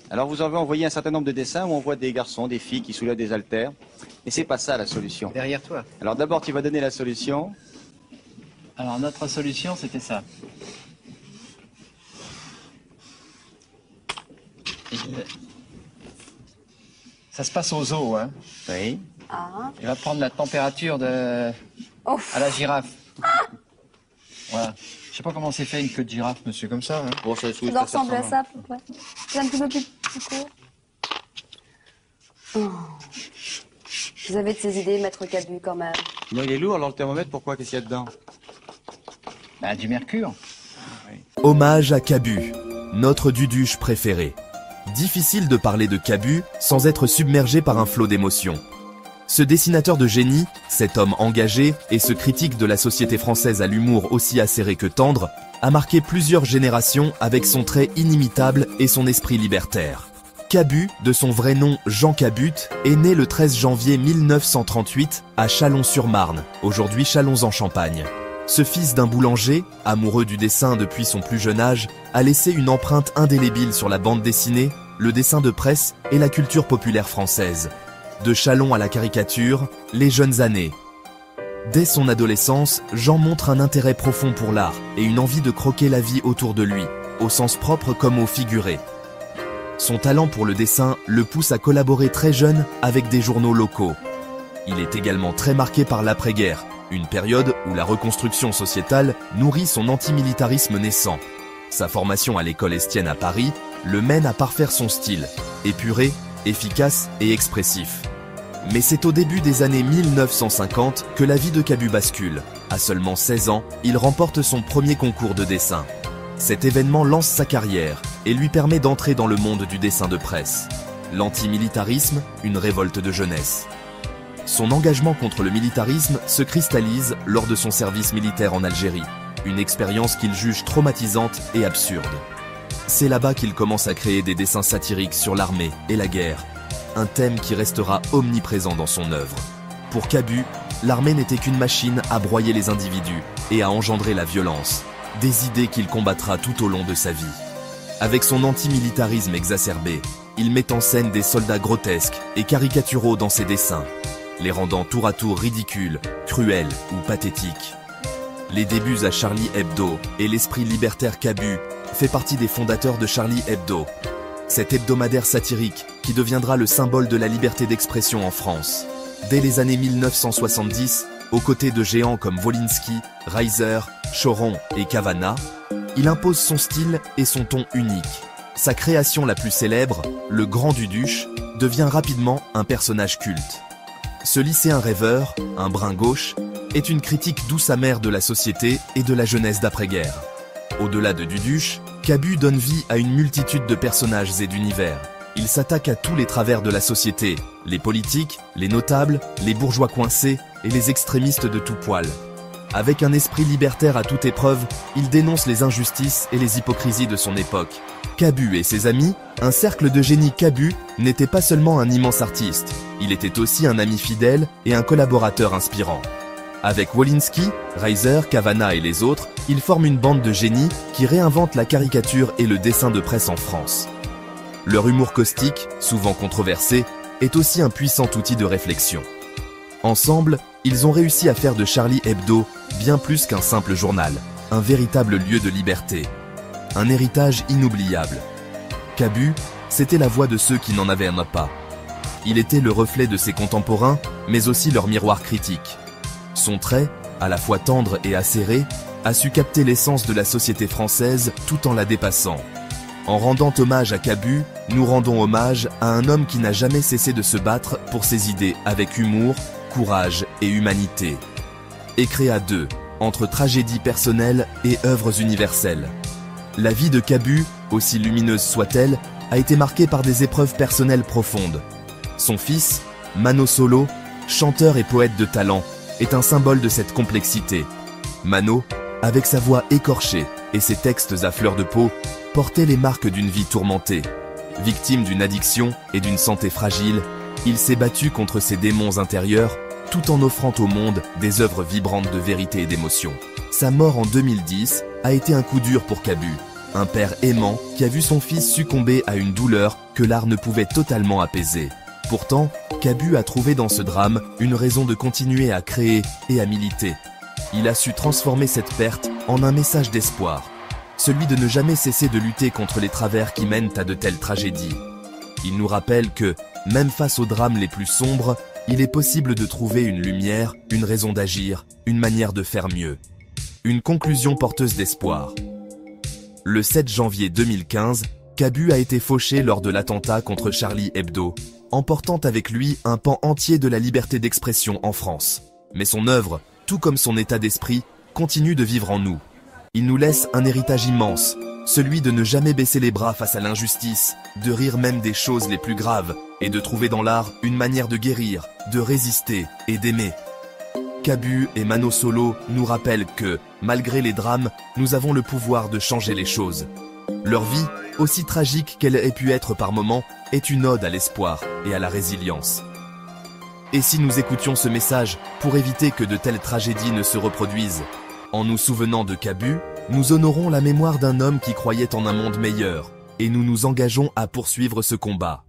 Alors vous avez envoyé un certain nombre de dessins où on voit des garçons, des filles qui soulèvent des haltères. Et c'est pas ça la solution. Derrière toi. Alors d'abord tu vas donner la solution. Alors notre solution c'était ça. Ça se passe aux os, hein. Oui. Ah. Il va prendre la température de... Ouf. à la girafe. Voilà. Je sais pas comment c'est fait une queue de girafe, monsieur, comme ça. Hein. Bon, ça Ça doit ressembler à ça à peu près. C'est un petit peu plus court. Oh. Vous avez de ces idées, maître Cabu, quand même. Non, il est lourd, alors le thermomètre, pourquoi? Qu'est-ce qu'il y a dedans? Bah, du mercure. Hommage à Cabu, notre Duduche préféré. Difficile de parler de Cabu sans être submergé par un flot d'émotions. Ce dessinateur de génie, cet homme engagé et ce critique de la société française à l'humour aussi acéré que tendre, a marqué plusieurs générations avec son trait inimitable et son esprit libertaire. Cabu, de son vrai nom Jean Cabut, est né le 13 janvier 1938 à Châlons-sur-Marne, aujourd'hui Châlons-en-Champagne. Ce fils d'un boulanger, amoureux du dessin depuis son plus jeune âge, a laissé une empreinte indélébile sur la bande dessinée, le dessin de presse et la culture populaire française. De Châlons à la caricature, les jeunes années. Dès son adolescence, Jean montre un intérêt profond pour l'art et une envie de croquer la vie autour de lui, au sens propre comme au figuré. Son talent pour le dessin le pousse à collaborer très jeune avec des journaux locaux. Il est également très marqué par l'après-guerre, une période où la reconstruction sociétale nourrit son antimilitarisme naissant. Sa formation à l'école Estienne à Paris le mène à parfaire son style, épuré, efficace et expressif. Mais c'est au début des années 1950 que la vie de Cabu bascule. À seulement 16 ans, il remporte son premier concours de dessin. Cet événement lance sa carrière et lui permet d'entrer dans le monde du dessin de presse. L'antimilitarisme, une révolte de jeunesse. Son engagement contre le militarisme se cristallise lors de son service militaire en Algérie, une expérience qu'il juge traumatisante et absurde. C'est là-bas qu'il commence à créer des dessins satiriques sur l'armée et la guerre, un thème qui restera omniprésent dans son œuvre. Pour Cabu, l'armée n'était qu'une machine à broyer les individus et à engendrer la violence, des idées qu'il combattra tout au long de sa vie. Avec son antimilitarisme exacerbé, il met en scène des soldats grotesques et caricaturaux dans ses dessins, les rendant tour à tour ridicules, cruels ou pathétiques. Les débuts à Charlie Hebdo et l'esprit libertaire Cabu fait partie des fondateurs de Charlie Hebdo, cet hebdomadaire satirique qui deviendra le symbole de la liberté d'expression en France. Dès les années 1970, aux côtés de géants comme Wolinski, Reiser, Choron et Cavana, il impose son style et son ton unique. Sa création la plus célèbre, le Grand Duduche, devient rapidement un personnage culte. Ce lycéen rêveur, un brin gauche, est une critique douce amère de la société et de la jeunesse d'après-guerre. Au-delà de Duduche, Cabu donne vie à une multitude de personnages et d'univers. Il s'attaque à tous les travers de la société, les politiques, les notables, les bourgeois coincés et les extrémistes de tout poil. Avec un esprit libertaire à toute épreuve, il dénonce les injustices et les hypocrisies de son époque. Cabu et ses amis, un cercle de génie Cabu, n'était pas seulement un immense artiste, il était aussi un ami fidèle et un collaborateur inspirant. Avec Wolinski, Reiser, Cavana et les autres, ils forment une bande de génies qui réinvente la caricature et le dessin de presse en France. Leur humour caustique, souvent controversé, est aussi un puissant outil de réflexion. Ensemble, ils ont réussi à faire de Charlie Hebdo bien plus qu'un simple journal, un véritable lieu de liberté. Un héritage inoubliable. Cabu, c'était la voix de ceux qui n'en avaient pas. Il était le reflet de ses contemporains, mais aussi leur miroir critique. Son trait, à la fois tendre et acéré, a su capter l'essence de la société française tout en la dépassant. En rendant hommage à Cabu, nous rendons hommage à un homme qui n'a jamais cessé de se battre pour ses idées avec humour, courage et humanité. Écrit à deux, entre tragédie personnelle et œuvres universelles. La vie de Cabu, aussi lumineuse soit-elle, a été marquée par des épreuves personnelles profondes. Son fils, Mano Solo, chanteur et poète de talent, est un symbole de cette complexité. Mano, avec sa voix écorchée et ses textes à fleur de peau, portait les marques d'une vie tourmentée. Victime d'une addiction et d'une santé fragile, il s'est battu contre ses démons intérieurs tout en offrant au monde des œuvres vibrantes de vérité et d'émotion. Sa mort en 2010 a été un coup dur pour Cabu, un père aimant qui a vu son fils succomber à une douleur que l'art ne pouvait totalement apaiser. Pourtant, Cabu a trouvé dans ce drame une raison de continuer à créer et à militer. Il a su transformer cette perte en un message d'espoir, celui de ne jamais cesser de lutter contre les travers qui mènent à de telles tragédies. Il nous rappelle que, même face aux drames les plus sombres, il est possible de trouver une lumière, une raison d'agir, une manière de faire mieux. Une conclusion porteuse d'espoir. Le 7 janvier 2015, Cabu a été fauché lors de l'attentat contre Charlie Hebdo, emportant avec lui un pan entier de la liberté d'expression en France. Mais son œuvre, tout comme son état d'esprit, continue de vivre en nous. Il nous laisse un héritage immense, celui de ne jamais baisser les bras face à l'injustice, de rire même des choses les plus graves, et de trouver dans l'art une manière de guérir, de résister et d'aimer. Cabu et Mano Solo nous rappellent que, malgré les drames, nous avons le pouvoir de changer les choses. Leur vie, aussi tragique qu'elle ait pu être par moments, est une ode à l'espoir et à la résilience. Et si nous écoutions ce message pour éviter que de telles tragédies ne se reproduisent? En nous souvenant de Cabu, nous honorons la mémoire d'un homme qui croyait en un monde meilleur, et nous nous engageons à poursuivre ce combat.